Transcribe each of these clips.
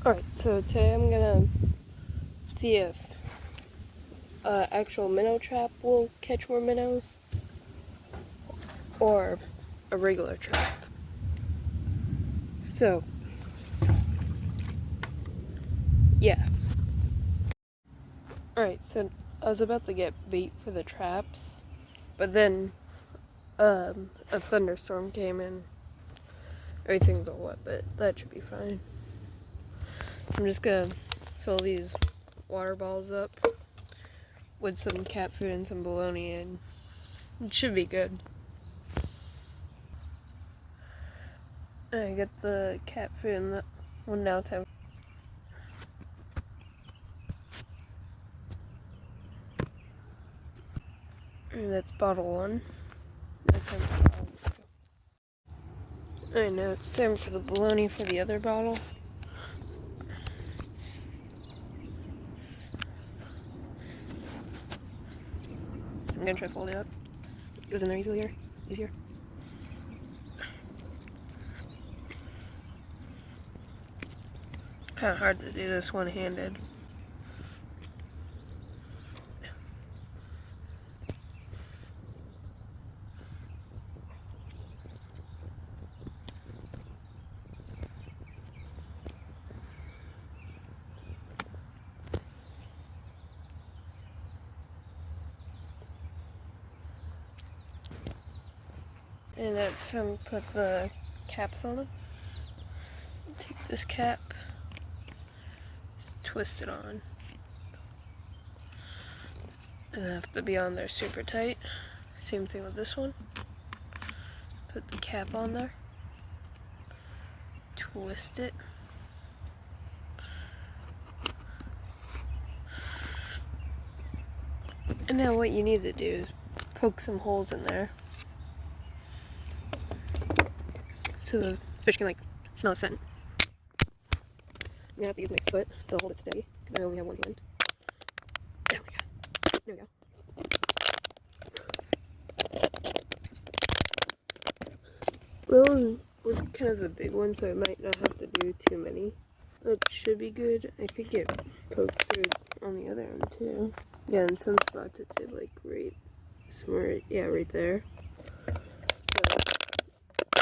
Alright, so today I'm gonna see if actual minnow trap will catch more minnows or a regular trap. So, yeah. Alright, so I was about to get bait for the traps, but then a thunderstorm came in. Everything's all wet, but that should be fine. I'm just gonna fill these water balls up with some cat food and some bologna, and it should be good. I get the cat food and the one now time. And that's bottle one. Now time for bottle two. Alright, now it's time for the bologna for the other bottle. So I'm gonna try to fold it up. It goes in there easier. Kind of hard to do this one-handed. And that's put the caps on them. Take this cap, just twist it on. And they have to be on there super tight. Same thing with this one. Put the cap on there. Twist it. And now what you need to do is poke some holes in there so the fish can smell the scent. I'm gonna have to use my foot to hold it steady because I only have one hand. There we go. There we go. That one was kind of a big one, so I might not have to do too many. That should be good. I think it poked through on the other end too. Yeah, in some spots it did right somewhere, yeah, right there. So,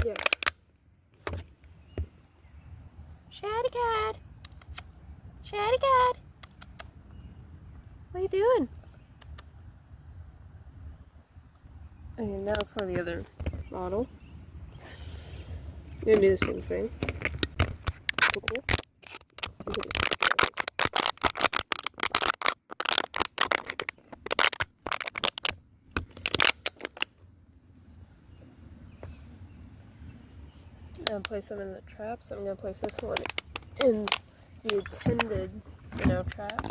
yeah. Shatty cat! Shatty cat! What are you doing? Okay, now for the other bottle. I'm gonna do the same thing. Cool. Now place them in the traps. I'm gonna place this one in the intended minnow trap.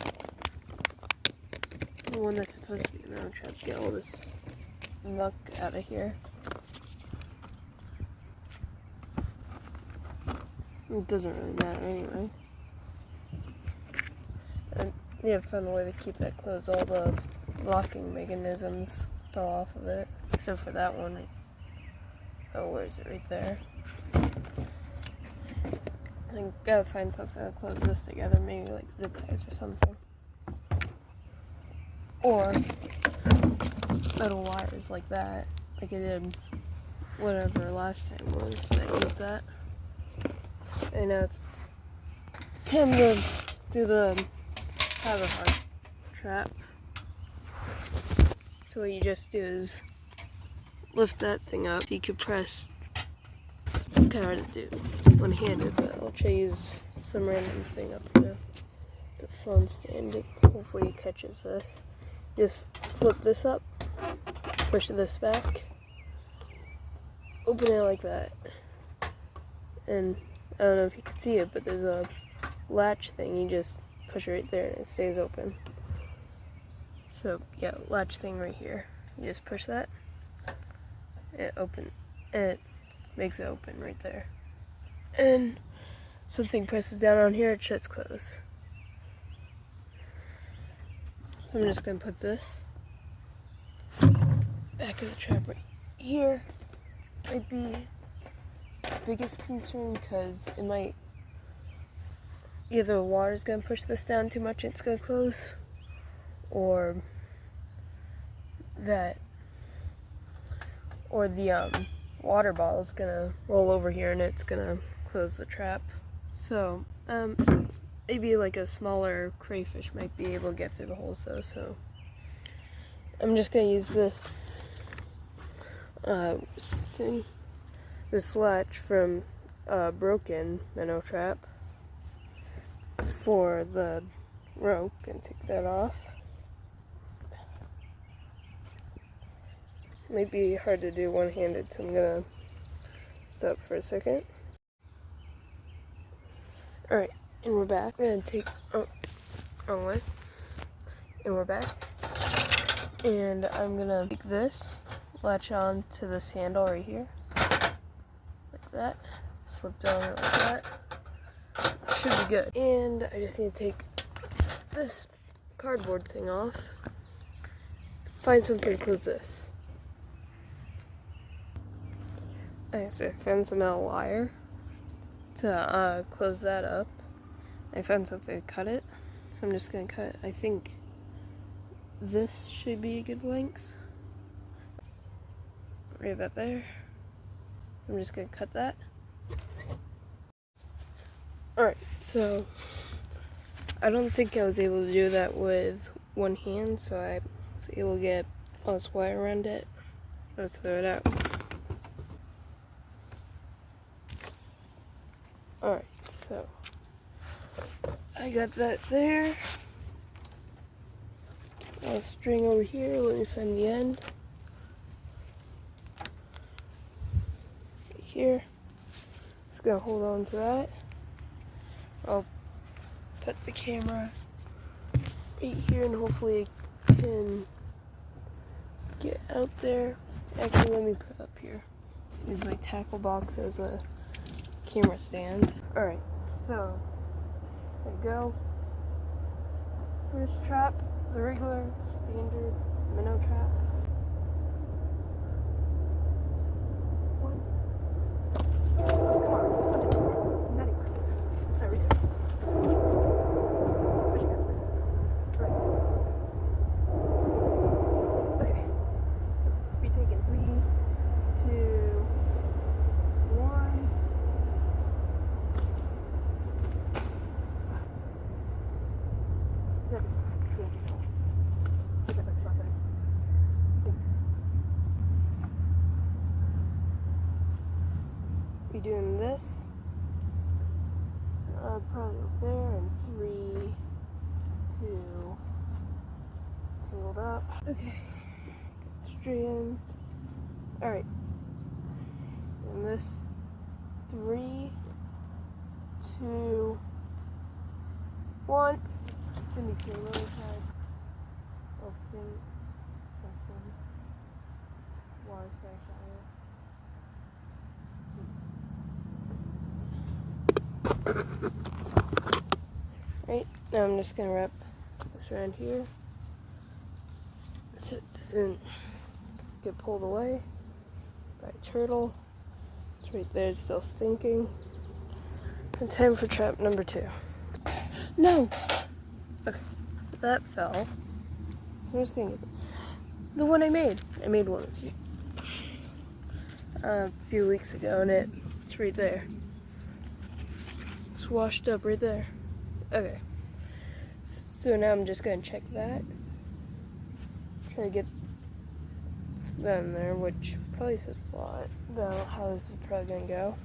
The one that's supposed to be a minnow trap. Get all this muck out of here. It doesn't really matter anyway. And you have to find a way to keep that closed. All the locking mechanisms fell off of it, except for that one. Oh, where is it? Right there. I think gotta find something to close this together, maybe like zip ties or something. Or metal wires like that, like I did whatever last time was that used that. And now it's time to do the hart trap. So what you just do is lift that thing up. You could press, kind of hard to do one-handed, but I'll try to use some random thing up there. It's a phone stand. It hopefully catches this. Just flip this up, push this back, open it like that, and I don't know if you can see it, but there's a latch thing. You just push it right there and it stays open. So yeah, latch thing right here. You just push that, it makes it open right there. And something presses down on here, it shuts closed. I'm just gonna put this back of the trap right here. Might be the biggest concern because it might either the water's gonna push this down too much, it's gonna close, or the water bottle is gonna roll over here and it's gonna close the trap. So maybe like a smaller crayfish might be able to get through the holes though. So I'm just gonna use this this latch from broken minnow trap for the rope and take that off. Might be hard to do one-handed, so I'm gonna stop for a second. Alright, and we're back. I'm gonna take wrong way. And we're back. And I'm gonna take this, latch on to this handle right here. Like that. Slip down it like that. Should be good. And I just need to take this cardboard thing off. Find something to close this. Okay, so I found some metal wire to close that up. I found something to cut it. So I'm just gonna cut, I think this should be a good length. Right about there. I'm just gonna cut that. Alright, so I don't think I was able to do that with one hand, so I was able to get all this wire around it. Let's throw it out. Alright, so I got that there. A string over here, let me find the end. Right here. Just gonna hold on to that. I'll put the camera right here and hopefully I can get out there. Actually, let me put it up here. Use my tackle box as a camera stand. Alright, so there we go. First trap, the regular standard minnow trap. One. Oh, come on, split it. Nutty. There we go. Push against it. Right. Okay. Retake in 3, 2, 1. Be doing this. Probably up there and 3, 2, tangled up. Okay, straight in. Alright. And this 3, 2, 1. Let me see, little heads. I'll sing something. Water splash Right, now I'm just gonna wrap this around here so it doesn't get pulled away by a turtle. It's right there, it's still stinking. And time for trap number 2. No! Okay, so that fell. So I'm just gonna get the one I made. I made one a few weeks ago and it's right there. It's washed up right there. Okay. So now I'm just gonna check that. Try to get that in there, which probably says a lot about how this is probably gonna go.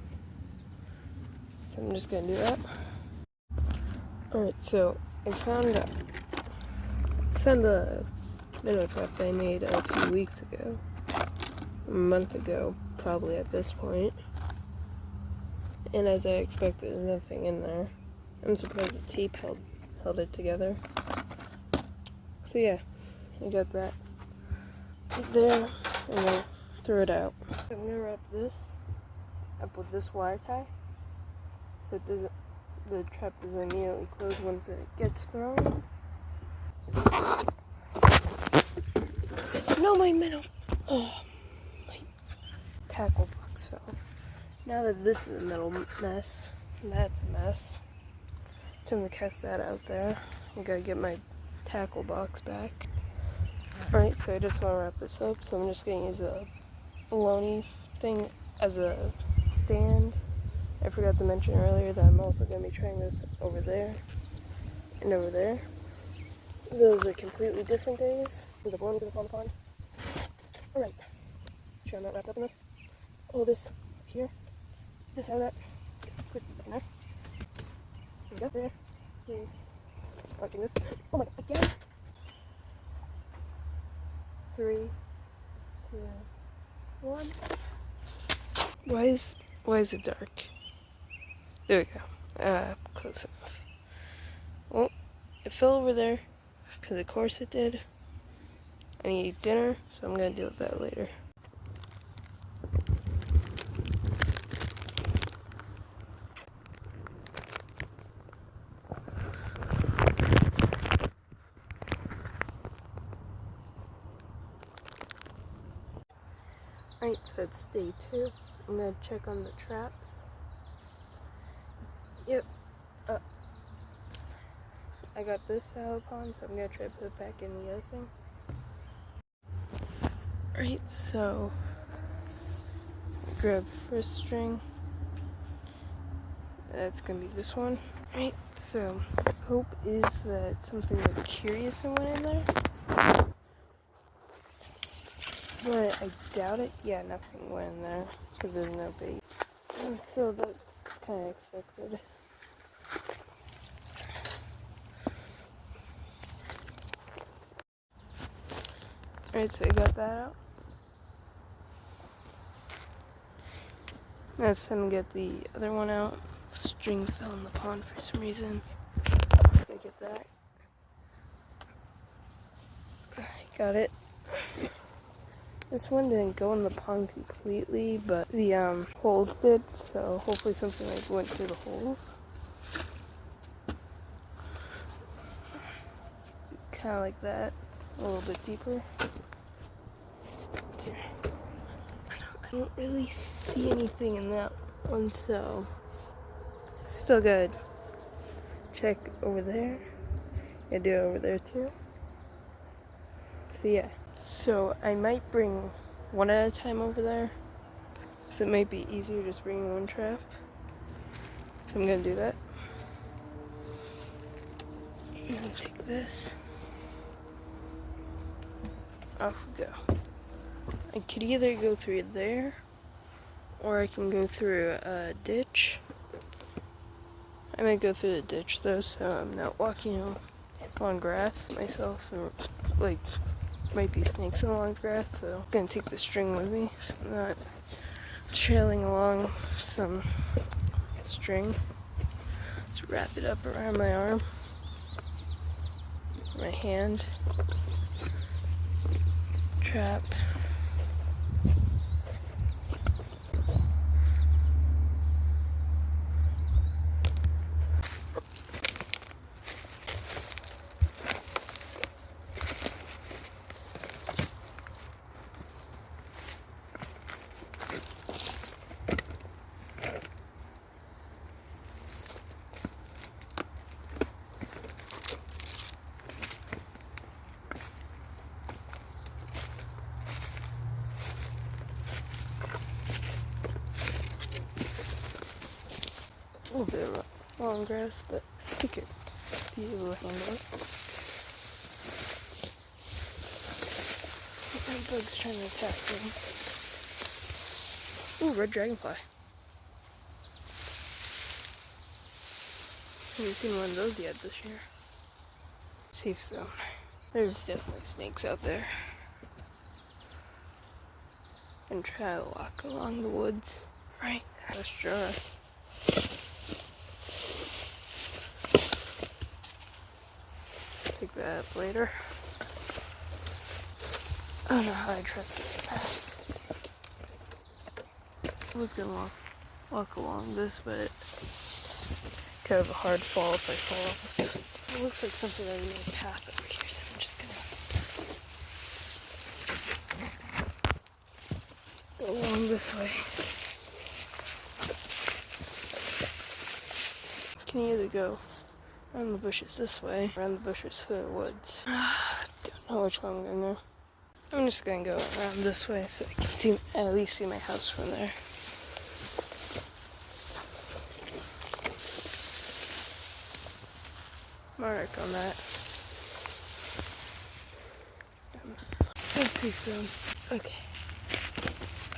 So I'm just gonna do that. Alright, so I found the minnow trap that I made a few weeks ago. A month ago, probably at this point. And as I expected, there's nothing in there. I'm surprised the tape held it together. So yeah, I got that right there, and I'll throw it out. I'm gonna wrap this up with this wire tie, so the trap doesn't immediately close once it gets thrown. No, my minnow! Oh, my tackle box fell. Now that this is a metal mess, that's a mess. gonna cast that out there. I gotta get my tackle box back. Alright, so I just want to wrap this up. So I'm just gonna use a bologna thing as a stand. I forgot to mention earlier that I'm also gonna be trying this over there and over there. Those are completely different days. The bologna goes on the pond. Alright, sure I'm not wrapped up in this. Pull this up here. This out of that. Twist it in there. There we go. There. Please. Watching this. Oh my god, again! 3, 2, 1. Why is it dark? There we go. Close enough. Well, it fell over there, because of course it did. I need dinner, so I'm gonna deal with that later. Alright, so it's day 2. I'm gonna check on the traps. Yep. I got this out of the pond, so I'm gonna try to put it back in the other thing. Alright, so grab first string. That's gonna be this one. Alright, so hope is that something like curious went in there. But I doubt it. Yeah, nothing went in there because there's no bait. And so that's kind of expected. Alright, so I got that out. Let's get the other one out. The string fell in the pond for some reason. Gotta get that. Got it. This one didn't go in the pond completely, but the holes did, so hopefully something like went through the holes. Kind of like that, a little bit deeper. Here. I don't really see anything in that one, so still good. Check over there. I do it over there too. So yeah. So I might bring one at a time over there. So it might be easier just bringing one trap. So I'm gonna do that. And take this. Off we go. I could either go through there, or I can go through a ditch. I might go through the ditch though, so I'm not walking on grass myself, or like might be snakes in the long grass, so I'm gonna take the string with me so I'm not trailing along some string. Just wrap it up around my arm, my hand, trap. A little bit of long grass, but I think it'd be able to handle it. That bug's trying to attack me. Ooh, red dragonfly. Haven't seen one of those yet this year. Safe zone. There's definitely snakes out there. And try to walk along the woods. Right, let's try. Pick that up later. I don't know how I trust this pass. I was gonna walk along this, but kind of a hard fall if I fall off. It looks like something I made a path over here, so I'm just gonna go along this way. You can either go Around the bushes this way. Around the bushes to the woods. Don't know which one I'm gonna go. I'm just gonna go around this way so I can at least see my house from there. Mark on that. Let's see some. Okay.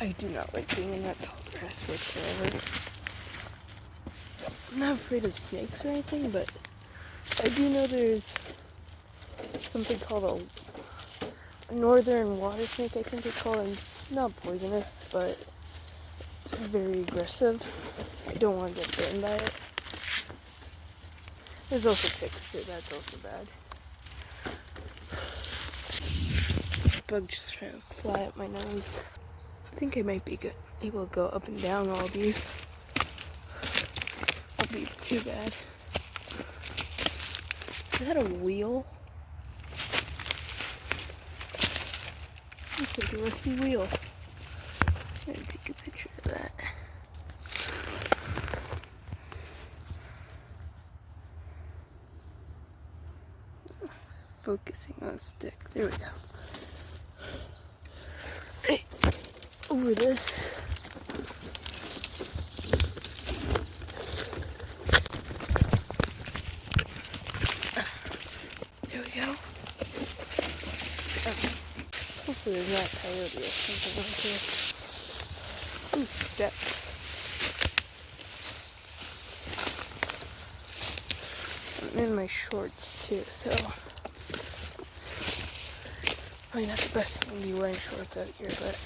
I do not like being in that tall grass whatsoever. I'm not afraid of snakes or anything, but I do know there's something called a northern water snake, I think it's called, and it's not poisonous, but it's very aggressive. I don't want to get bitten by it. There's also ticks too, that's also bad. Bug just trying to fly up my nose. I think I might be able to go up and down all these. Won't be too bad. Is that a wheel? Looks like a rusty wheel. I'm gonna take a picture of that. Focusing on a stick. There we go. Hey, over this. There we go. Hopefully there's not a coyote or something like here. Ooh, steps. I'm in my shorts too, so probably not the best thing to be wearing shorts out here, but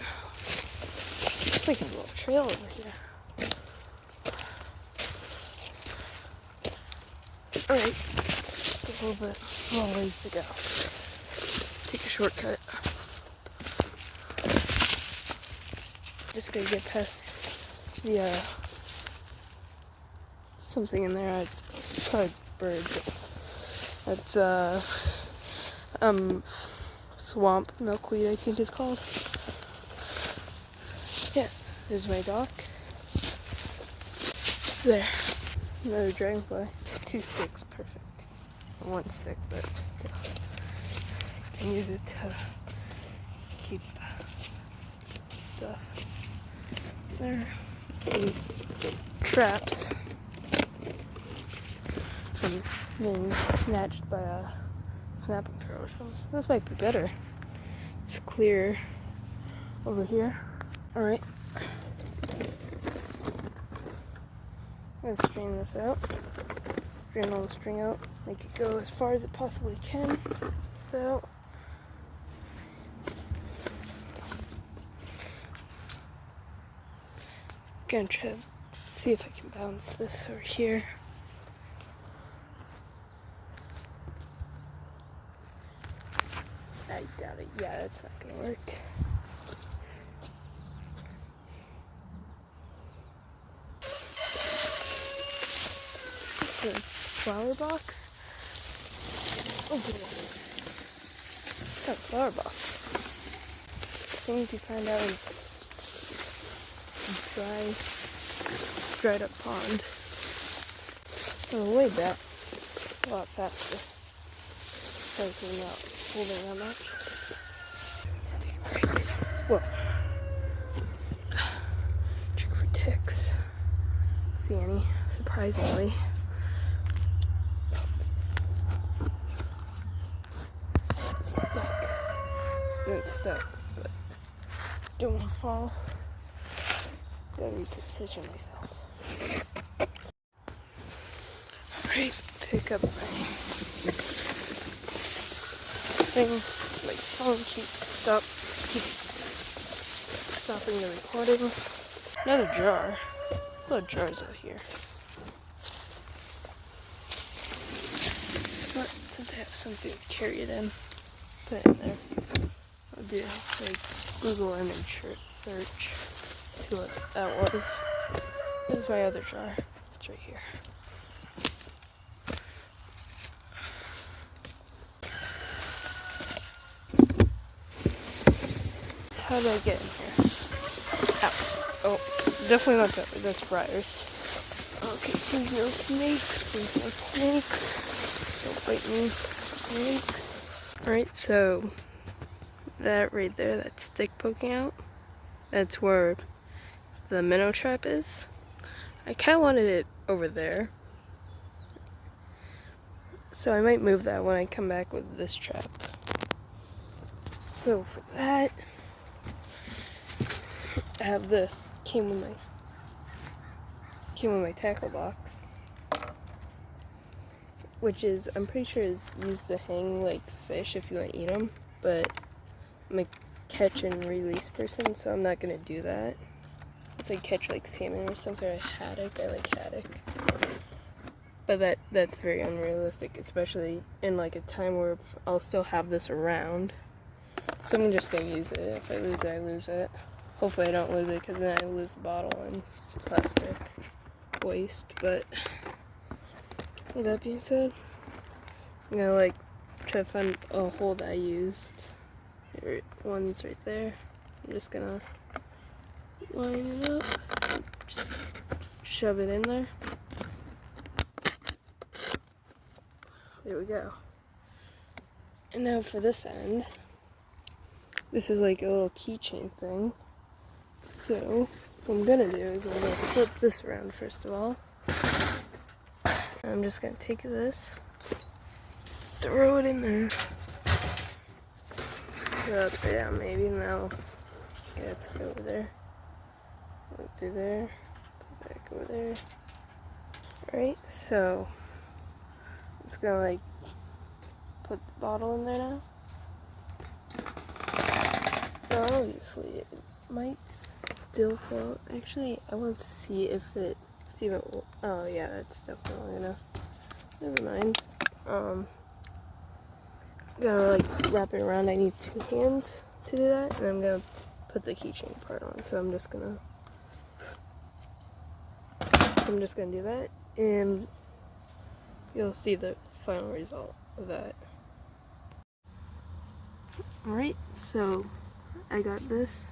it's like a little trail over here. Alright, a little bit long ways to go. Take a shortcut. Just gotta get past the something in there. Probably bird. That's swamp milkweed, I think it's called. Yeah, there's my dock. Just there. Another dragonfly. 2 sticks, perfect. 1 stick, but still. I can use it to keep stuff. There. And traps from being snatched by a snapping turtle or something. This might be better. It's clear over here. Alright. I'm gonna strain this out. Strain all the string out. Make it go as far as it possibly can. So gonna try to see if I can bounce this over here. I doubt it. Yeah, that's not gonna work. It's a flower box. Oh, good. It's got a flower box. Things you find out in dried up pond. Oh, way back. A lot faster. Probably not holding that much. Take a break. Whoa. Check for ticks. See any, surprisingly. Stuck. It's stuck, but don't want to fall. Gotta reposition myself. Alright, pick up my thing. My phone keeps stopping the recording. Another jar. Little jars out here. But since I have something to carry it in, put it in there. I'll do like Google image search. See what that was. This is my other jar. It's right here. How did I get in here? Ow. Oh, definitely not that. That's briars. Okay. Please no snakes, please no snakes. Don't bite me, snakes. Alright, so that right there, that stick poking out, that's where the minnow trap is. I kind of wanted it over there, so I might move that when I come back with this trap. So for that, I have this. Came with my tackle box, which is, I'm pretty sure is used to hang like fish if you want to eat them, but I'm a catch and release person, so I'm not gonna do that. Unless I catch like salmon or something, or haddock. I like haddock, but that's very unrealistic, especially in like a time where I'll still have this around. So I'm just gonna use it. If I lose it, I lose it. Hopefully I don't lose it, because then I lose the bottle and it's plastic waste. But with that being said, I'm gonna like try to find a hole that I used. One's right there. I'm just gonna line it up, just shove it in there. There we go. And now for this end, this is like a little keychain thing. So what I'm gonna do is I'm gonna flip this around first of all. I'm just gonna take this, throw it in there, go upside down maybe, and now get it over there, go through there, go back over there. Alright, so I'm just gonna like put the bottle in there now. Obviously it might still float. Actually, I want to see if it's even, oh yeah, that's definitely enough. Never mind. Gotta like wrap it around. I need 2 hands to do that, and I'm gonna put the keychain part on. So I'm just gonna do that, and you'll see the final result of that. Alright, so I got this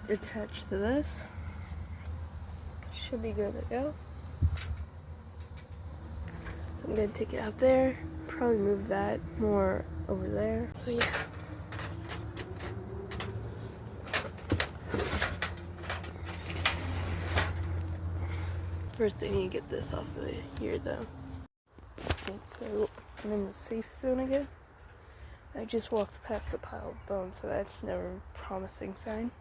attached to this. Should be good to go. So I'm gonna take it out there, probably move that more over there. So yeah. First I need to get this off of here though. Okay, so I'm in the safe zone again. I just walked past the pile of bones, so that's never a promising sign.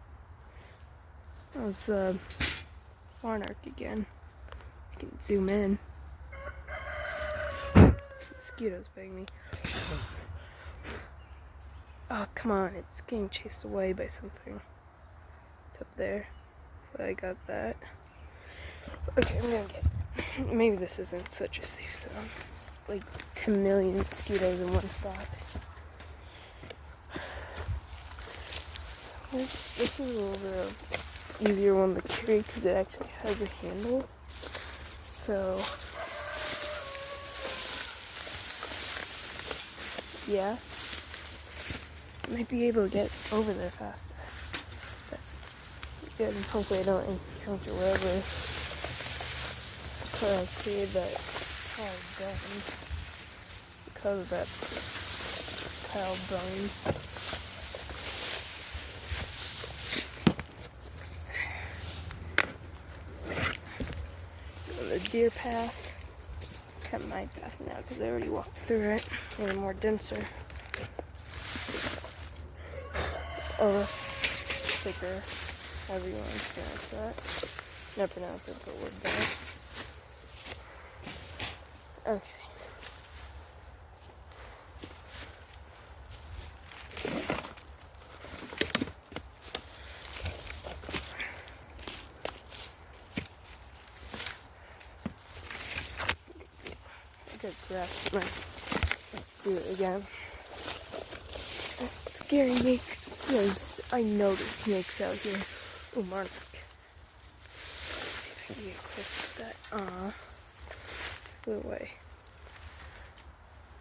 That was barn arc again. I can zoom in. Mosquitoes bite me. Oh, come on, it's getting chased away by something. It's up there. So I got that. Okay, I'm gonna get, maybe this isn't such a safe zone. It's like 10 million mosquitoes in one spot. This is a little bit easier one to carry because it actually has a handle. So yeah, I might be able to get over there faster. That's good, and hopefully I don't encounter whatever I created that pile bones because of that pile bones. The deer path, cut my path now because I already walked through it. Even more denser. Or thicker, however you want to pronounce that. Never pronounce it, but we're done. Okay. Good grasp. Let's do it again. It's scaring me because I know there's snakes out here. Oh, Mark. See if I can get close to that. Flew away.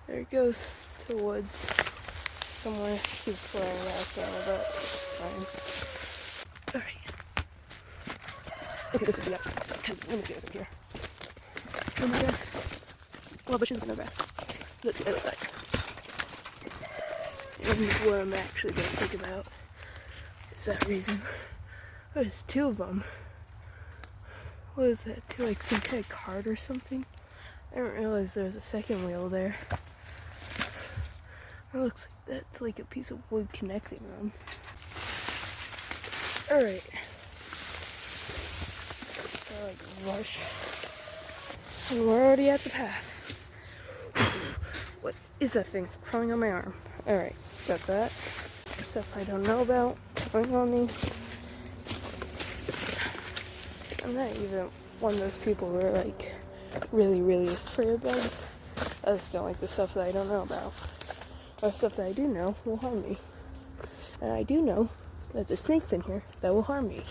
There it goes. To the woods. Somewhere. Keeps flaring out there, but it's fine. Alright. Okay, this is the let me see what's over here. Oh my gosh. Well, bushes in the grass. That's the other side. And what I'm actually going to think about is that reason. There's two of them. What is that? Like some kind of cart or something? I didn't realize there was a second wheel there. It looks like that's like a piece of wood connecting them. Alright. I like rush. And we're already at the path. What is that thing crawling on my arm? Alright, got that. Stuff I don't know about crawling on me. I'm not even one of those people who are like really afraid of bugs. I just don't like the stuff that I don't know about. Or stuff that I do know will harm me. And I do know that there's snakes in here that will harm me.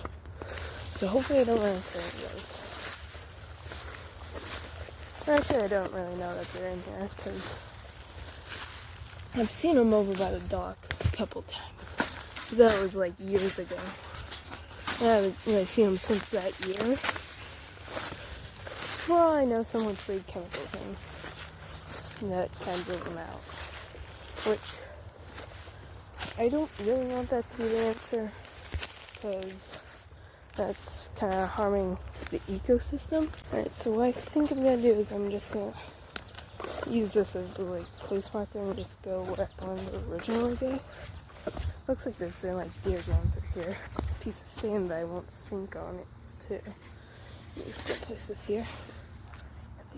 So hopefully I don't run into any of those. Actually, I don't really know that they're in here because I've seen them over by the dock a couple times. That was like years ago. I haven't really seen them since that year. Well, I know someone sprayed chemicals in that kind of drove them out. Which, I don't really want that to be the answer, because that's kind of harming the ecosystem. Alright, so what I think I'm going to do is I'm just going to use this as a place marker and just go where I wanted to originally go. Looks like there's been deer going through here. A piece of sand that I won't sink on it too. I'm just going to place this here.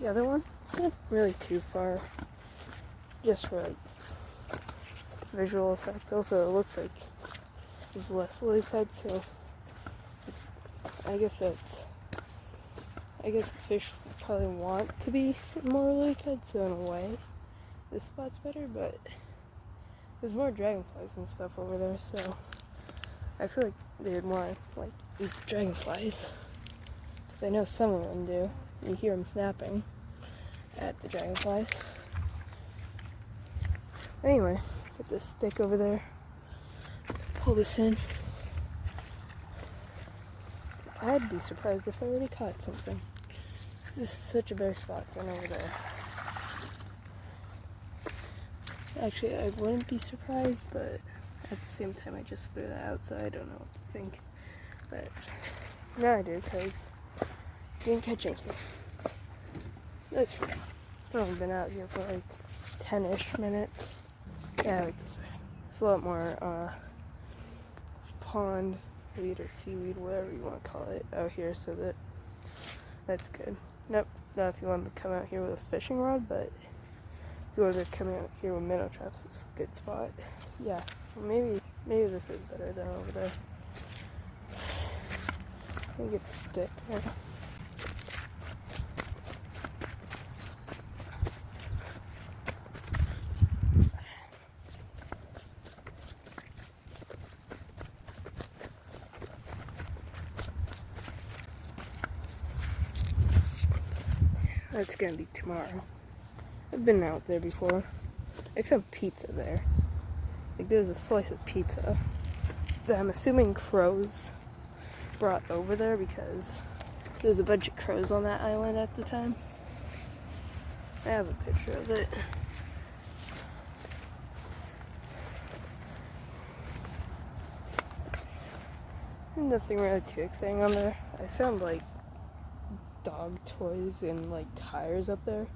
The other one, it's not really too far, just for visual effect. Also, it looks like there's less lily pads, so I guess fish probably want to be more lily pads, so in a way, this spot's better, but there's more dragonflies and stuff over there, so I feel like they would want to eat dragonflies, because I know some of them do. You hear them snapping at the dragonflies. Anyway, put this stick over there, pull this in. I'd be surprised if I already caught something. This is such a bare spot going over there. Actually, I wouldn't be surprised, but at the same time I just threw that out, so I don't know what to think. But now I do, because I didn't catch anything. That's fine. It's only been out here for 10-ish minutes. Yeah, this way. It's a lot more pond weed or seaweed, whatever you want to call it, out here, so that's good. Nope, not if you want to come out here with a fishing rod, but if you want to come out here with minnow traps, it's a good spot. So yeah, maybe this is better than over there. Let me get the stick here. That's gonna be tomorrow. I've been out there before. I found pizza there. There's a slice of pizza that I'm assuming crows brought over there, because there's a bunch of crows on that island at the time. I have a picture of it. Nothing really too exciting on there. I found dog toys and tires up there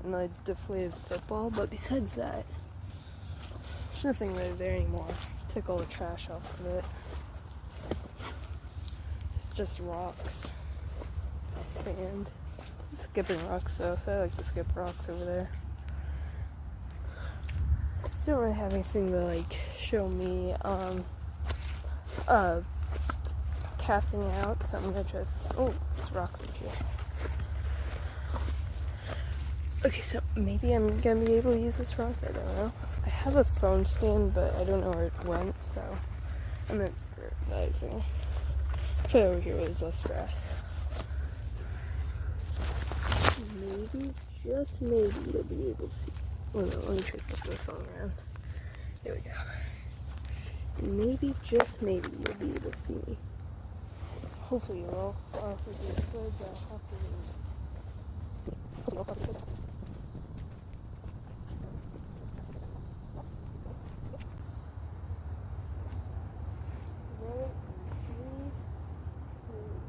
and deflated football, but besides that, there's nothing really there anymore. Took all the trash off of it. It's just rocks, sand, skipping rocks though, so I like to skip rocks over there. Don't really have anything to show me casting out, so I'm gonna try. Oh, there's rocks up here. Okay, so maybe I'm gonna be able to use this rock. I don't know. I have a phone stand, but I don't know where it went, so I'm gonna put it over here where there's less grass. Maybe, just maybe, you'll be able to see. Oh no, let me try to flip my phone around. There we go. Maybe, just maybe, you'll be able to see me. Hopefully it will. Also, if it's good, I'll have to roll it in 3, 2,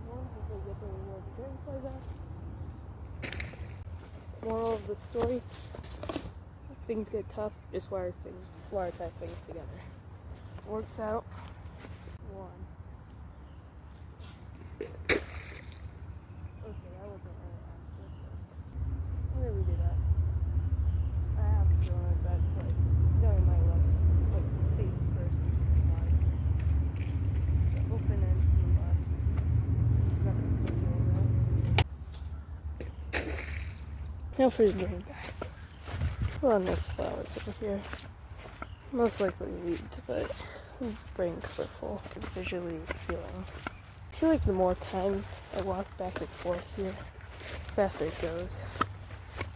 1. Hopefully get the reward the dragonflies out. Moral of the story: if things get tough, just wire tie things together. Works out. 1. Okay, that wasn't right. I'm gonna redo that. I have to go on that's like knowing my luck. It's like face first mud. The open ends in the mud. Nothing to do with that. Now for the drain back. Well, nice flowers over here. Most likely weeds, but brain colorful and visually appealing. I feel like the more times I walk back and forth here, the faster it goes.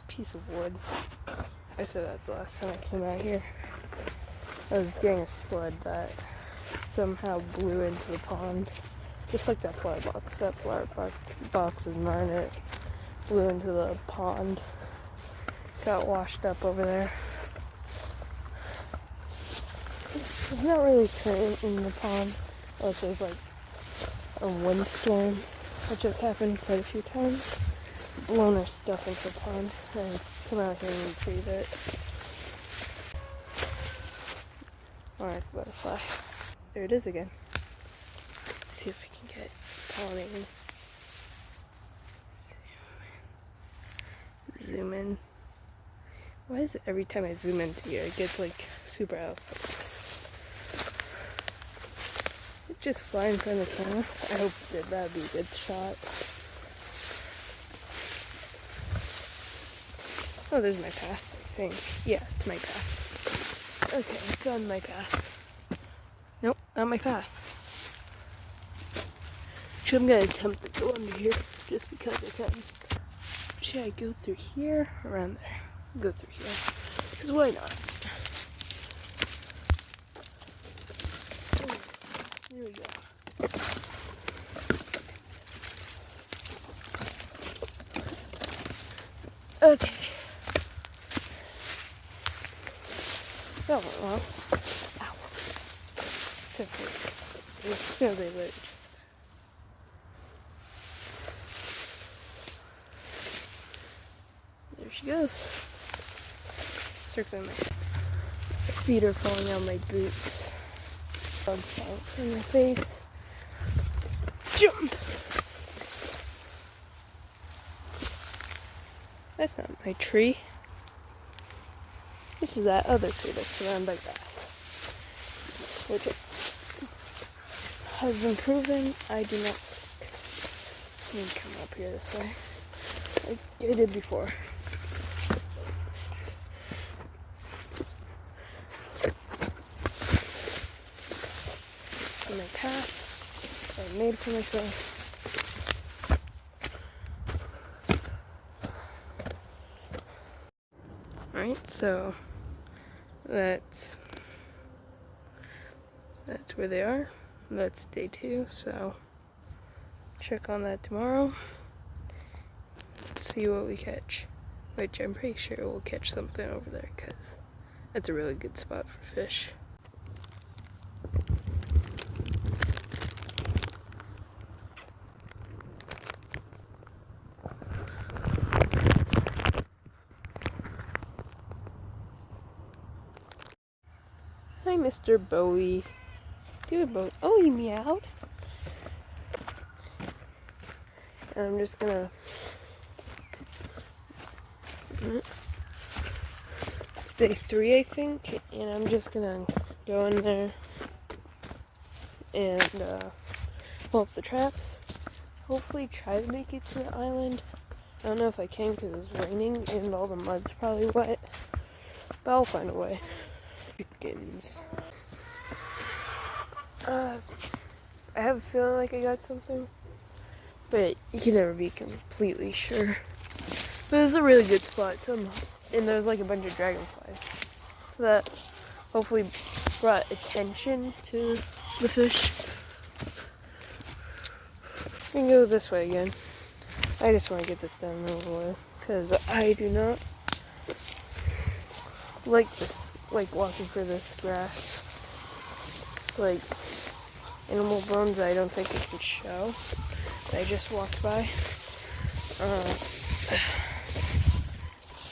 Piece of wood. I saw that the last time I came out here. I was getting a sled that somehow blew into the pond. Just like that flower box. That flower box is mine. It blew into the pond. Got washed up over there. There's not really current in the pond. Unless there's like a windstorm, which has happened quite a few times. Blown our stuff into the pond and come out here and retrieve it. Alright, butterfly. There it is again. Let's see if we can get pollinating. Zoom in. Why is it every time I zoom into you, it gets like super out of focus? It just fly in front of the camera. I hope that that'd be a good shot. Oh, there's my path, I think. Yeah, it's my path. Okay, I found my path. Nope, not my path. Actually, I'm gonna attempt to go under here, just because I can. Should I go through here? Around there. Go through here. Because why not? Here we go. Okay. That went well. Ow. It's okay. It's no, they literally just. There she goes. Circling my feet are falling out of my boots. Bugs out in my face. Jump! That's not my tree. This is that other tree that's surrounded by grass. Which has been proven I do not like. Let me come up here this way. Like I did before. My path I made for myself. Alright, so that's where they are. That's day 2, so check on that tomorrow. See what we catch. Which I'm pretty sure we'll catch something over there because that's a really good spot for fish. Hi, Mr. Bowie. Dude, Bowie. Oh, he meowed. And I'm just gonna it's day 3, I think, and I'm just gonna go in there and pull up the traps. Hopefully, try to make it to the island. I don't know if I can because it's raining and all the mud's probably wet, but I'll find a way. Chickens. I have a feeling like I got something, but you can never be completely sure. But it's a really good spot, and there's like a bunch of dragonflies, so that hopefully brought attention to the fish. can go this way again. I just want to get this done over with because I do not like this, like walking through this grass. It's like animal bones I don't think it can show. I just walked by.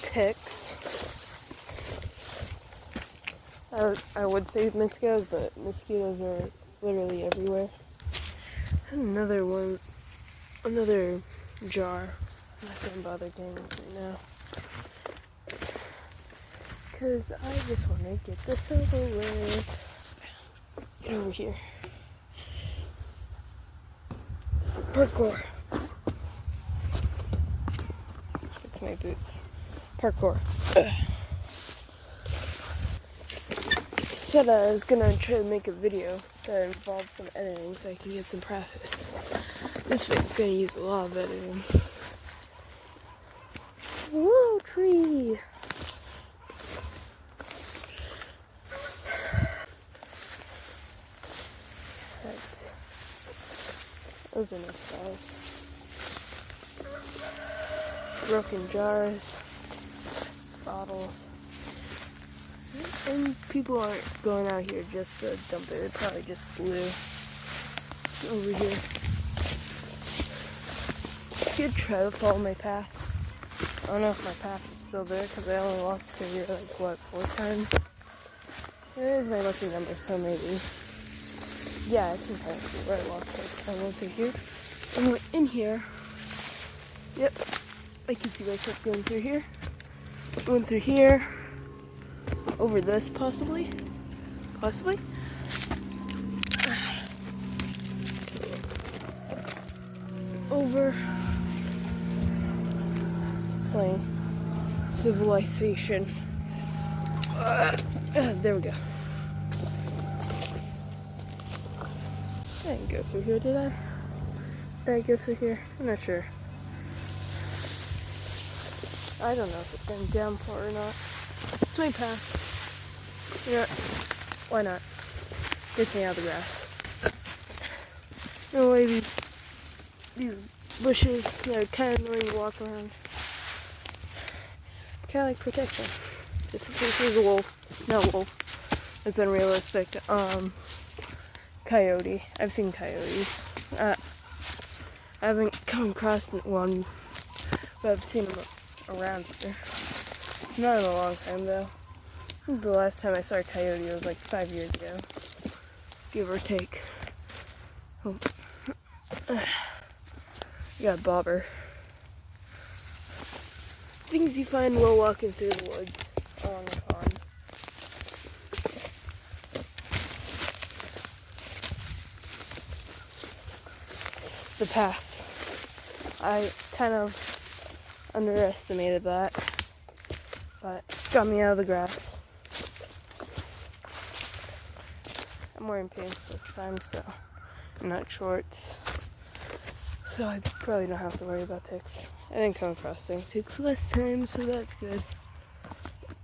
Ticks. I would say mosquitoes, but mosquitoes are literally everywhere. Another one, another jar. I'm not gonna bother getting it right now. Because I just want to get this over with. Get over here. Parkour. It's my boots. Parkour. Said I was gonna try to make a video that involves some editing so I can get some practice. This video's gonna use a lot of editing. Whoa, tree! Those are nice stars. Broken jars, bottles. And people aren't going out here just to dump it. They probably just flew over here. I could try to follow my path. I don't know if my path is still there because I only walked through here like, what, 4 times? There's my lucky number, so maybe. Yeah, I think that's where I walked first. I went through here. And went in here. Yep. I can see myself going through here. Went through here. Over this, possibly. Possibly. Over. Plane. Civilization. There we go. I didn't go through here, did I? Did I go through here? I'm not sure. I don't know if it's going downpour or not. It's my path. You know what? Why not? Get me out of the grass. No way these bushes that are kind of annoying to walk around. Kind of like protection. Just in case there's a wolf. No wolf. It's unrealistic. Coyote. I've seen coyotes. I haven't come across one, but I've seen them around here. Not in a long time though. I think the last time I saw a coyote was like 5 years ago, give or take. Oh. You got a bobber. Things you find while walking through the woods along the pond. The path. I kind of underestimated that, but it got me out of the grass. I'm wearing pants this time, so I'm not shorts. So I probably don't have to worry about ticks. I didn't come across any ticks last time, so that's good.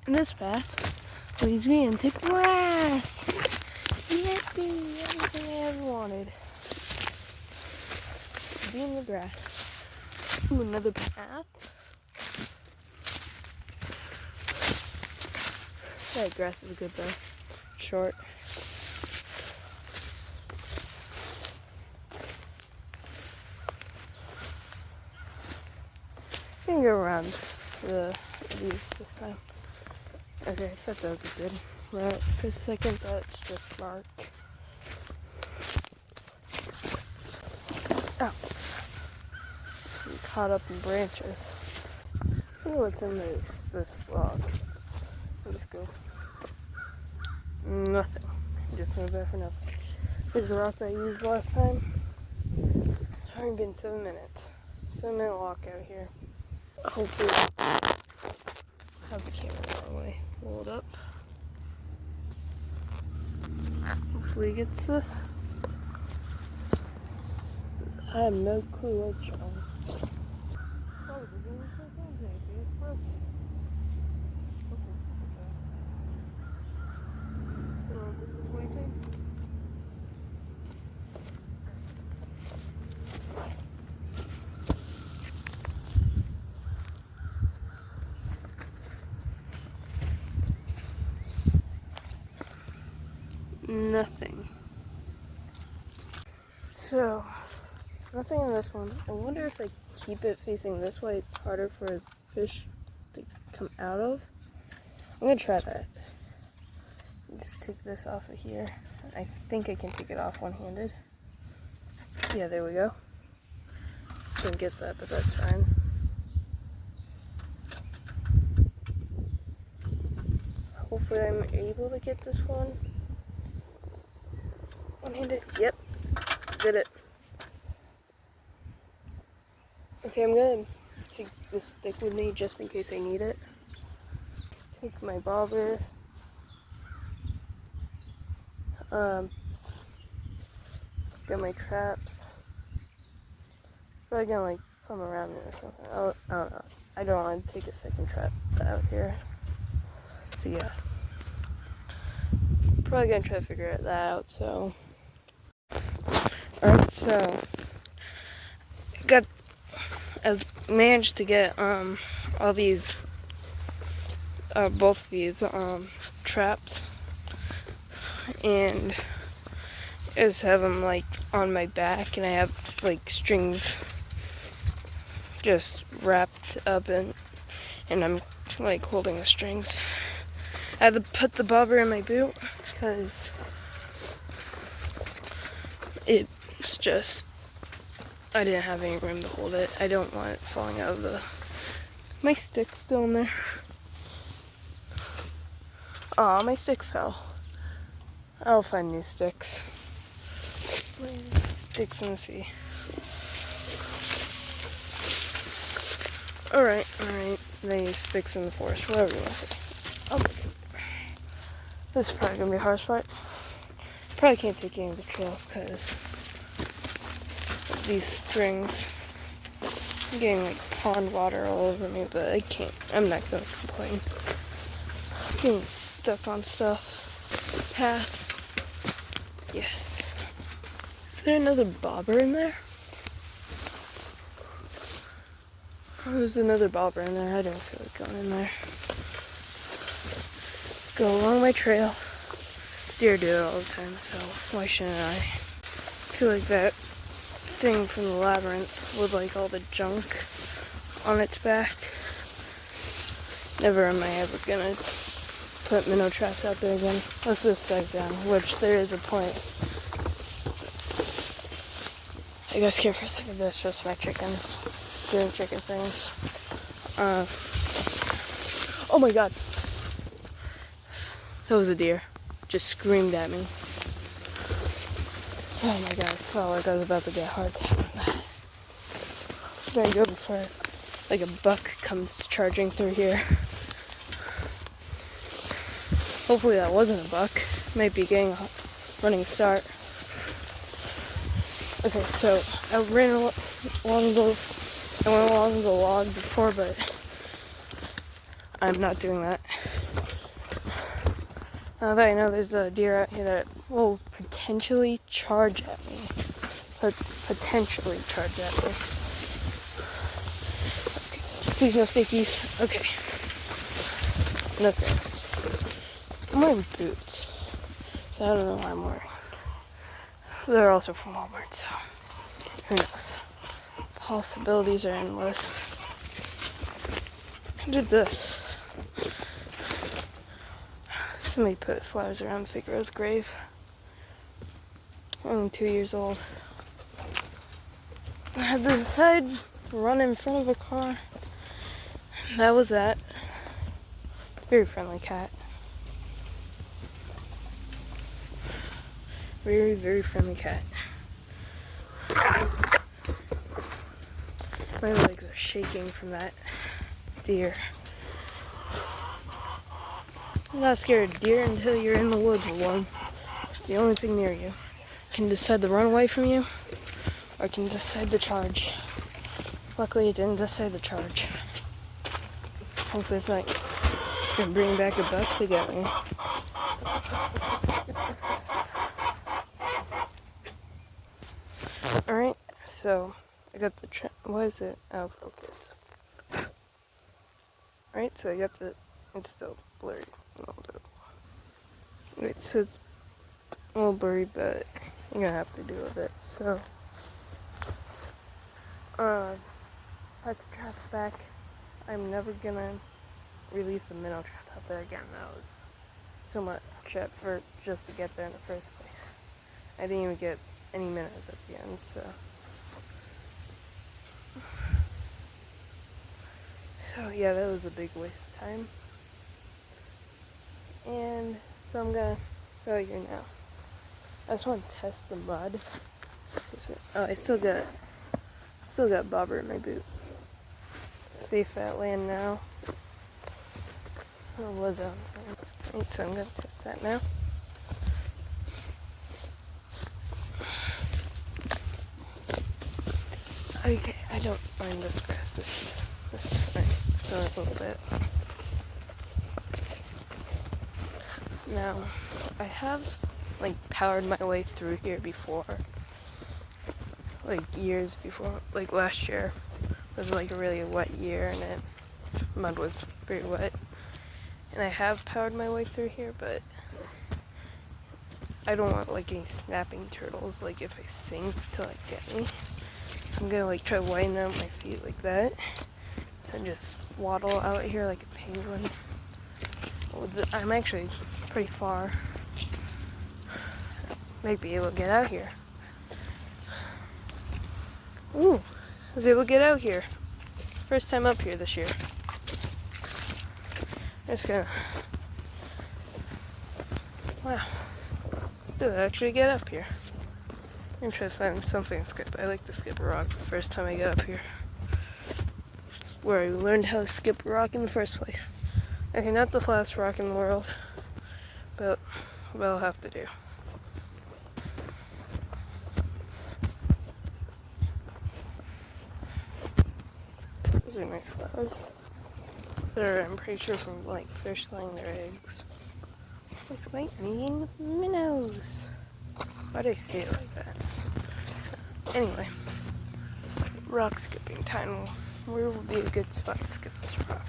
And this path leads me into grass. Yippee! Everything I ever wanted. Be in the grass. Ooh, another path. That grass is good though. Short. I can go around these this time. Okay, I thought that was a good route. For a second, that's just bark. Oh. I'm caught up in branches. I wonder what's in this log. I'll just go. Nothing. Just move there for nothing. Here's the rock I used last time. It's already been 7 minutes. 7-minute walk out here. Hopefully have the camera all the way rolled up. Hopefully it gets this. I have no clue what's wrong. Oh, the game is so bad, it's broken. Okay. So this is waiting. nothing. So, nothing in this one. I wonder if I keep it facing this way, it's harder for a fish to come out of. I'm gonna try that. Just take this off of here. I think I can take it off one-handed. Yeah, there we go. Didn't get that, but that's fine. Hopefully I'm able to get this one one-handed. Yep, did it. Okay, I'm gonna take this stick with me just in case I need it. Take my bobber. Get my traps. Probably gonna like come around it or something. I don't know. I don't want to take a second trap out here. So yeah. Probably gonna try to figure that out, so. Alright, so managed to get all these both these traps, and I just have them like on my back, and I have like strings just wrapped up and I'm like holding the strings. I had to put the bobber in my boot because it's just, I didn't have any room to hold it. I don't want it falling out of my stick's still in there. Aw, my stick fell. I'll find new sticks. Sticks in the sea. Alright. They use sticks in the forest, whatever you want to say. This is probably gonna be a harsh fight. Probably can't take any of the trails because these strings. I'm getting like pond water all over me, but I can't. I'm not gonna complain. Getting stuck on stuff. Path. Yes. Is there another bobber in there? Oh, there's another bobber in there. I don't feel like going in there. Go along my trail. Deer do it all the time, so why shouldn't I? I feel like that thing from the labyrinth with like all the junk on its back. Never am I ever gonna put minnow traps out there again. Unless this dies down, which there is a point. I got scared for a second, but it's just my chickens doing chicken things. Oh my god. That was a deer. Just screamed at me. Oh my god, I felt like I was about to get a heart attack on that. There you go before like a buck comes charging through here. Hopefully that wasn't a buck. Might be getting a running start. Okay, so I went along the log before, but I'm not doing that. Now that I know there's a deer out here that will potentially charge at me. Potentially charge at me. Okay. Please no stickies. Okay. No thanks. I'm wearing boots. So I don't know why I'm wearing. They're also from Walmart, so who knows. Possibilities are endless. I did this. Somebody put flowers around Figaro's grave. Only 2 years old. I had to decide to run in front of a car. That was that. Very friendly cat. Very, very friendly cat. My legs are shaking from that deer. I'm not scared of deer until you're in the woods alone. It's the only thing near you. Can decide to run away from you, or can decide to charge. Luckily it didn't decide to charge. Hopefully it's not gonna bring back a buck to get me. Alright, so I got the why is it out of focus? Alright, so I got it's still blurry. Wait, so it's a little blurry, but you're gonna have to deal with it. So, put the traps back. I'm never gonna release a minnow trap out there again. That was so much effort just to get there in the first place. I didn't even get any minnows at the end, so. So yeah, that was a big waste of time. And so I'm gonna go here now. I just want to test the mud. Oh, I still got bobber in my boot. Safe at land now. Or was on? Right, so I'm gonna test that now. Okay, I don't find this grass. This time for a little bit. Now, I have like powered my way through here before. Like years before, like last year was like a really wet year and mud was very wet. And I have powered my way through here, but I don't want like any snapping turtles, like if I sink to like get me. I'm gonna like try widen out my feet like that and just waddle out here like a penguin. I'm actually pretty far. Might be able to get out here. Ooh, I was able to get out here. First time up here this year. Just gonna, wow, did I actually get up here? I'm gonna try to find something to skip. I like to skip a rock the first time I get up here. It's where I learned how to skip a rock in the first place. Okay, not the fastest rock in the world, but what I'll have to do. Those are nice flowers. They're, I'm pretty sure, from like fish laying their eggs. Which might mean minnows. Why'd I say it like that? Anyway, rock skipping time. Where will be a good spot to skip this rock?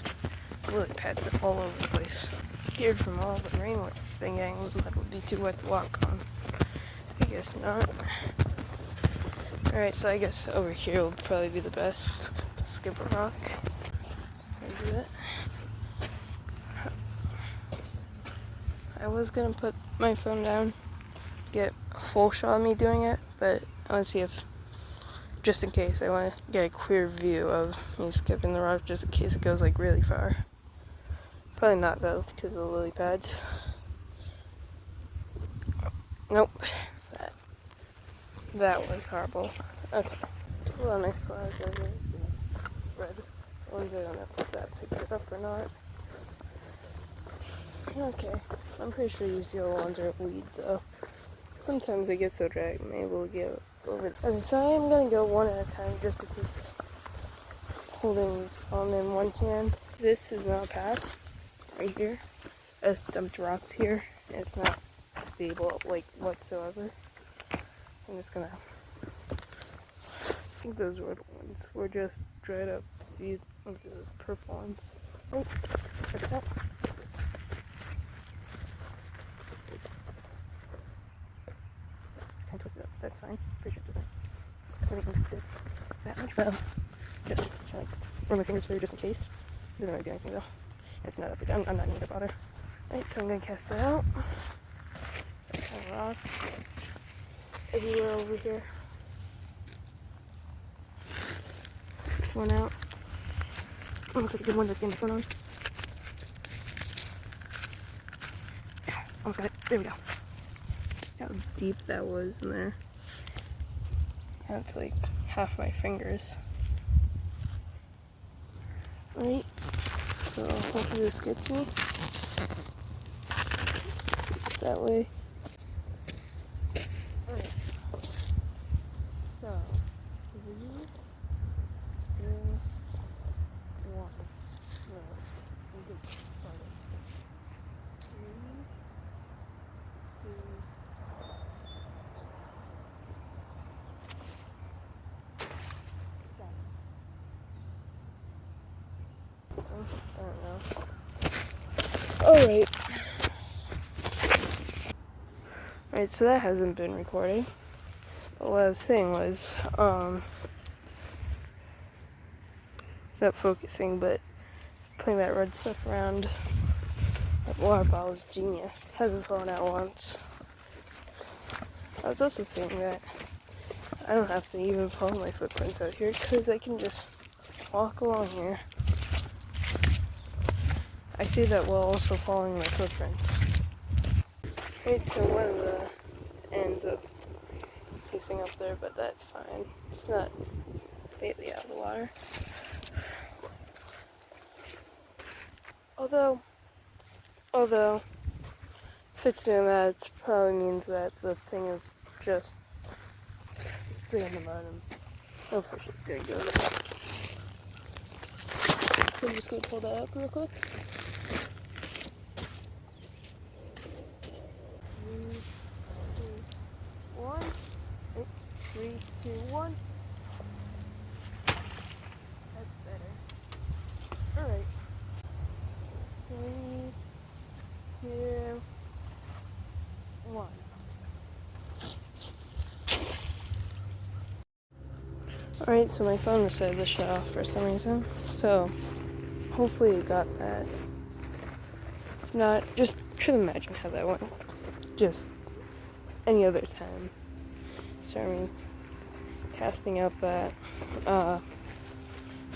Lily pads are all over the place. Scared from all the rain thinking that would be too wet to walk on. I guess not. Alright, so I guess over here will probably be the best. Skip a rock. I do that. I was gonna put my phone down, get a full shot of me doing it, but I want to see if, just in case, I want to get a clear view of me skipping the rock, just in case it goes like really far. Probably not though, because of the lily pads. Nope. That was horrible. Okay. A lot of nice flowers over there. Red ones. I don't know if that picked it up or not. Okay. I'm pretty sure these yellow ones are weed though. Sometimes they get so dry, I'm able to get over it. Okay, so I am going to go one at a time just because holding on in one hand. This is not a path right here. I just dumped rocks here. It's not stable like whatsoever. I'm just gonna, I think those red ones were just dried up. These ones are the purple ones. Oh, check this out. Kind of twist it up. That's fine. Pretty sure it doesn't. I think it's that much, but just like run my fingers through just in case. It doesn't really do anything though. It's not up. I'm not even gonna bother. Alright, so I'm gonna cast it out. A rock everywhere over here. This one out. Oh, looks like a good one that's getting my phone on. Almost got it. There we go. How deep that was in there. That's like half my fingers. Right. So hopefully this gets me. That way. Alright. So, 3, 2, 1. No, I'm good. 3, 2. I don't know. Alright. Alright, so that hasn't been recording. What I was saying was, not focusing, but putting that red stuff around that water bottle is genius. Hasn't fallen out once. I was also saying that I don't have to even follow my footprints out here because I can just walk along here. I see that while also following my footprints. Right, so one of the ends up facing up there, but that's fine. It's not completely out of the water. Although, if it's doing that, it probably means that the thing is just straight on the bottom. No fish is gonna go there. So I'm just gonna pull that up real quick. 3, 2, 1. That's better. Alright. 3, 2, 1. Alright, so my phone decided to shut off for some reason. So, hopefully it got that. If not, just try to imagine how that went. Just any other time. Starting casting out that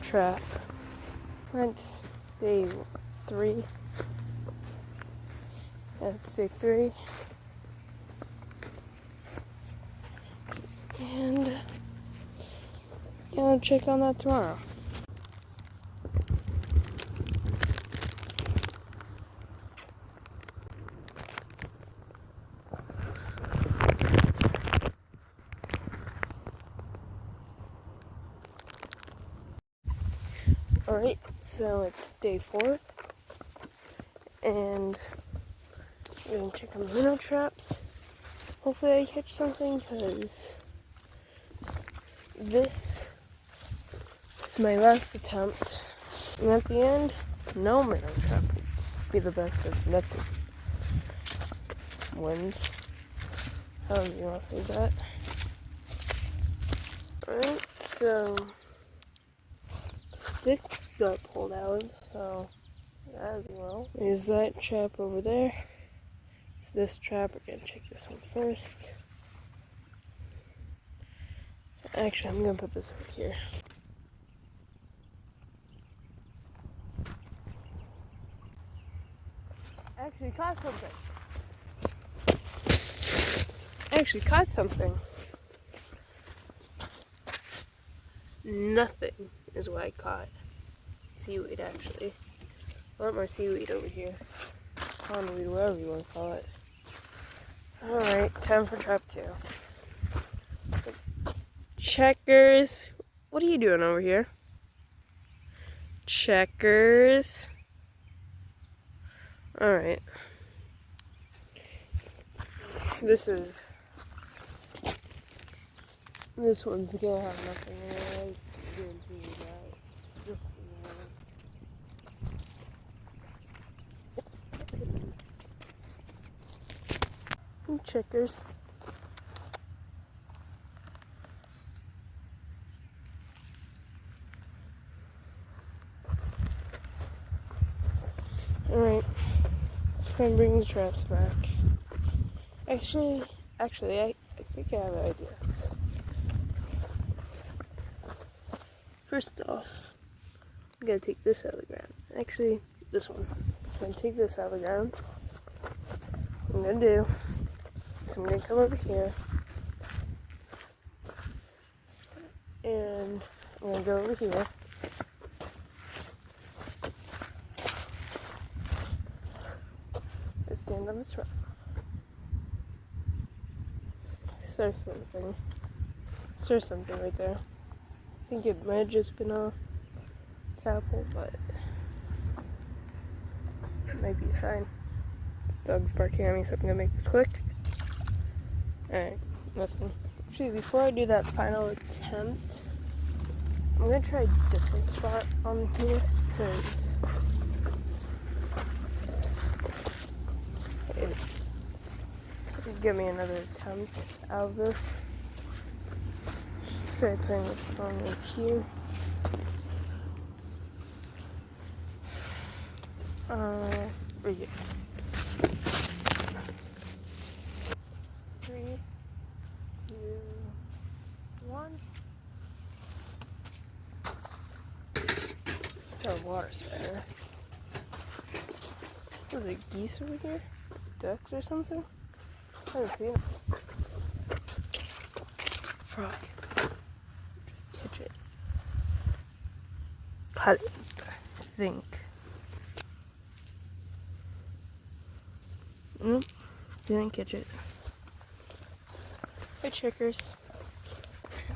trap. That's day 3. That's day 3. And yeah, I'll check on that tomorrow. Alright, so it's day 4, and we're gonna check on the minnow traps. Hopefully I catch something, because this is my last attempt, and at the end, no minnow trap will be the best of method wins. However you want to say that. Alright, so stick got pulled out, so as well. There's that trap over there. This trap, we're gonna check this one first. Actually, I'm gonna put this over here. Actually caught something. Nothing is what I caught. Seaweed, actually. A lot more seaweed over here. Pondweed, whatever you want to call it. Alright, time for trap 2. Checkers. What are you doing over here? Checkers. Alright. This one's gonna have nothing in it. I guarantee you that. Checkers. Alright. Try and bring the traps back. Actually, I think I have an idea. First off, I'm gonna take this out of the ground. Actually, this one. I'm gonna take this out of the ground. What I'm gonna do is I'm gonna come over here and I'm gonna go over here. Let's stand on this rock. There's something right there. I think it might have just been a tadpole, but it might be a sign. Dog's barking at me, so I'm gonna make this quick. Alright, nothing. Actually, before I do that final attempt, I'm gonna try a different spot on here, because get me another attempt out of this. Try putting the phone right here. Right here. 3, 2, 1. Start water sprayer. Are there geese over here? Ducks or something? I haven't seen it. Frog. Catch it. Cut it. I think. Nope. Didn't catch it. Hey, chickers.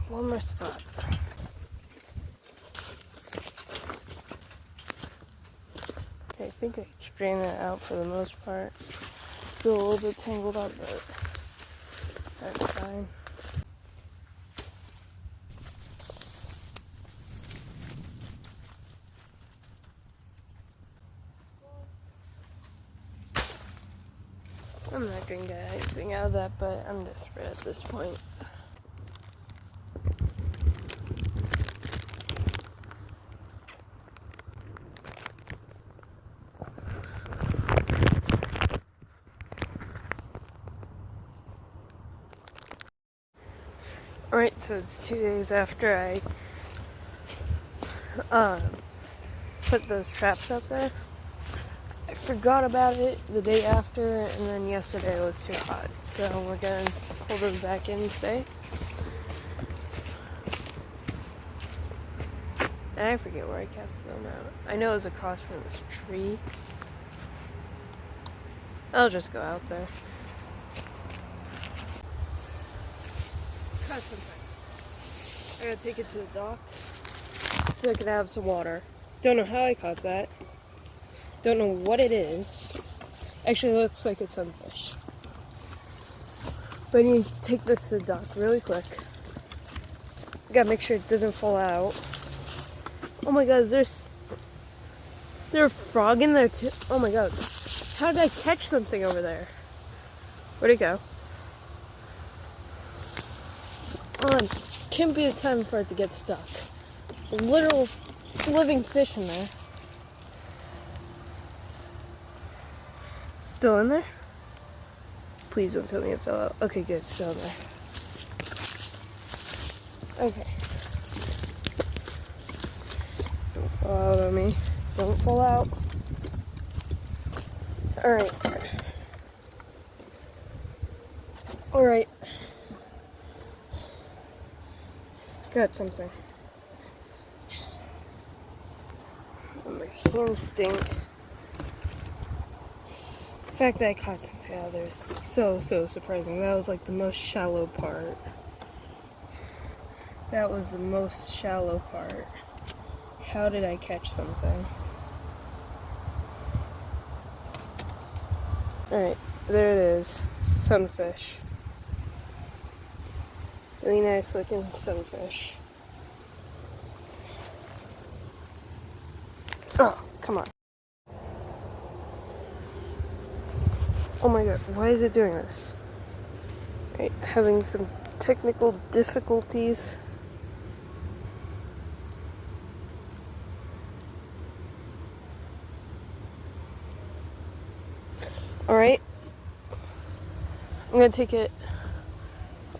One more spot. Okay, I think I strained it out for the most part. Still a little bit tangled up, but that's fine. I'm not going to get anything out of that, but I'm desperate at this point. Alright, so it's 2 days after I put those traps up there. I forgot about it the day after, and then yesterday it was too hot, so we're gonna pull them back in today. And I forget where I cast them out. I know it was across from this tree. I'll just go out there. Caught something. I gotta take it to the dock so I can have some water. Don't know how I caught that. Don't know what it is. Actually, it looks like a sunfish. But I need to take this to the dock really quick. Gotta make sure it doesn't fall out. Oh my god, is there a frog in there too? Oh my god. How did I catch something over there? Where'd it go? On. Can't be the time for it to get stuck. A literal living fish in there. Still in there? Please don't tell me it fell out. Okay, good. It's still in there. Okay. Don't fall out on me. Don't fall out. Alright. Alright. Got something. My hands stink. The fact that I caught something out of there is so surprising. That was like the most shallow part. That was the most shallow part. How did I catch something? Alright, there it is. Sunfish. Really nice looking sunfish. Oh, come on. Oh my god, why is it doing this? Right, having some technical difficulties. Alright. I'm gonna take it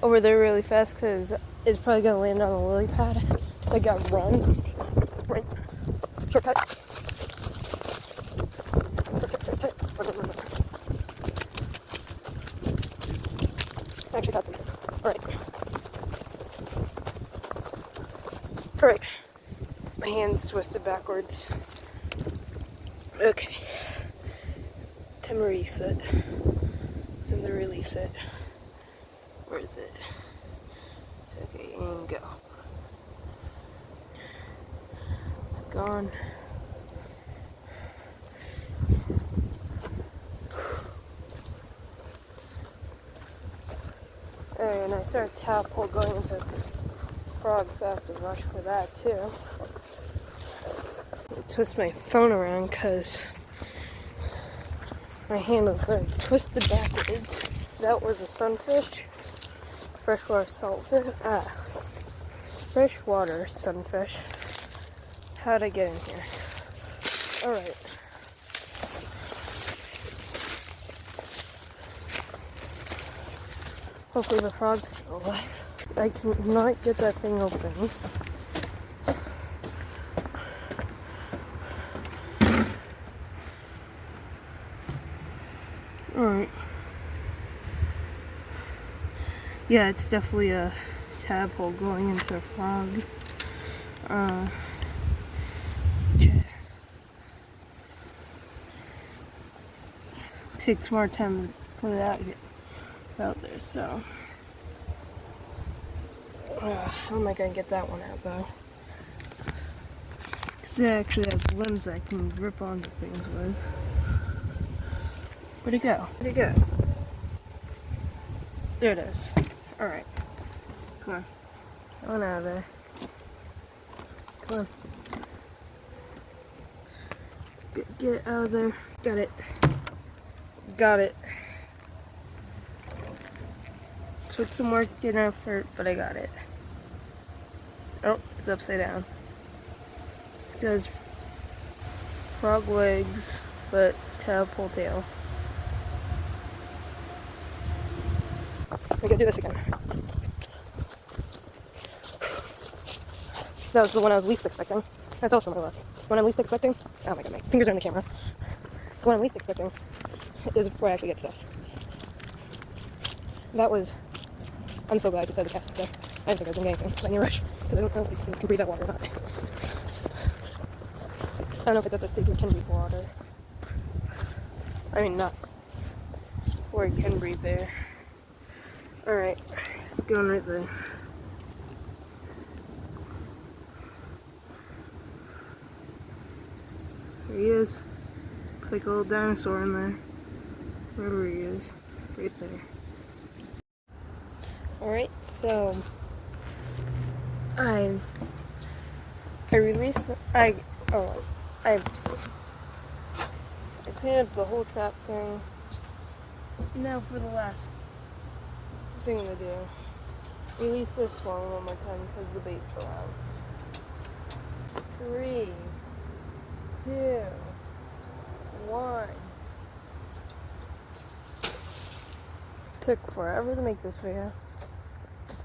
over there really fast because it's probably gonna land on the lily pad. So I gotta run. Sprint. Shortcut. Actually got something. Alright. Alright. My hand's twisted backwards. Okay. Time to reset. And to release it. Where is it? It's okay, and go. It's gone. Alright, and I saw a tadpole going into frog, so I have to rush for that too. I twist my phone around because my handle's like twisted backwards. That was a sunfish, freshwater saltfish, freshwater sunfish. How'd I get in here? Alright. Hopefully the frog's still alive. I cannot get that thing open. Alright. Yeah, it's definitely a tadpole going into a frog. Takes more time to put it out there, so. How am I gonna get that one out though? Because it actually has limbs I can grip onto things with. Where'd it go? Where'd it go? There it is. Alright. Come on. Get on out of there. Come on. Get it out of there. Got it. Got it. Took some work getting effort, but I got it. Oh, it's upside down. It has frog legs, but tadpole tail. We gotta do this again. That was the one I was least expecting. That's also my luck. When I'm least expecting, oh my god, my fingers are in the camera. The one I'm least expecting is where I actually get stuff. That was, I'm so glad I decided to cast it there. I didn't think I was going to get anything, but I need to rush, because I don't know if these things can breathe that water or not. I don't know if it's at that stage where it can breathe water. I mean, not where it can breathe there. Alright, going right there. There he is. Looks like a little dinosaur in there. Wherever he is. Right there. Alright, so I released I cleaned up the whole trap thing. Now for the last thing to do. Release this one more time because the bait fell out. 3, 2, 1. Took forever to make this video.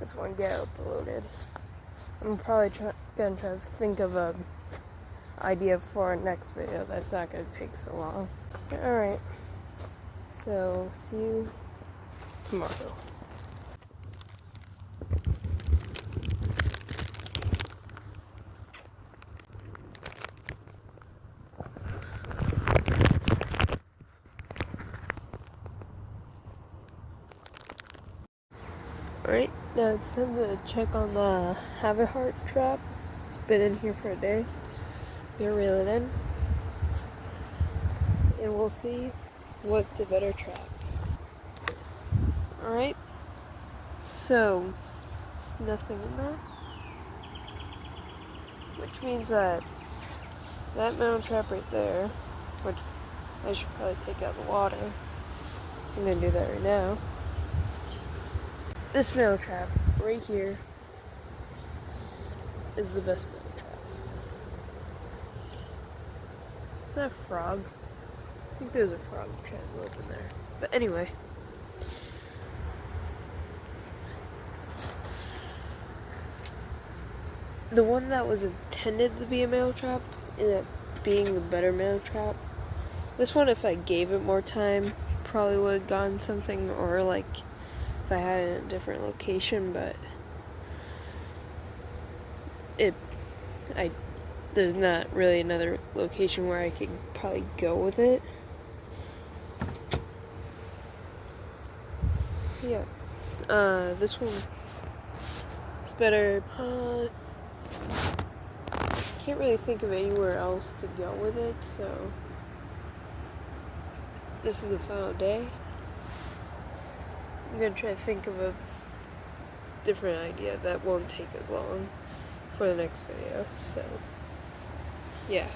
This one get uploaded. I'm probably gonna try to think of a idea for our next video that's not gonna take so long. Alright. So see you tomorrow. Alright, now it's time to check on the hart trap. It's been in here for a day. Gonna reel it in. And we'll see what's a better trap. Alright, so there's nothing in there. Which means that minnow trap right there, which I should probably take out the water. I'm gonna do that right now. This minnow trap right here is the best minnow trap. Is that a frog? I think there's a frog trying to live in there. But anyway. The one that was intended to be a minnow trap ended up being the better minnow trap. This one, if I gave it more time, probably would have gotten something, or like if I had it in a different location, but there's not really another location where I could probably go with it. Yeah. This one is better. Can't really think of anywhere else to go with it, so this is the final day. I'm gonna try to think of a different idea that won't take as long for the next video, so yeah.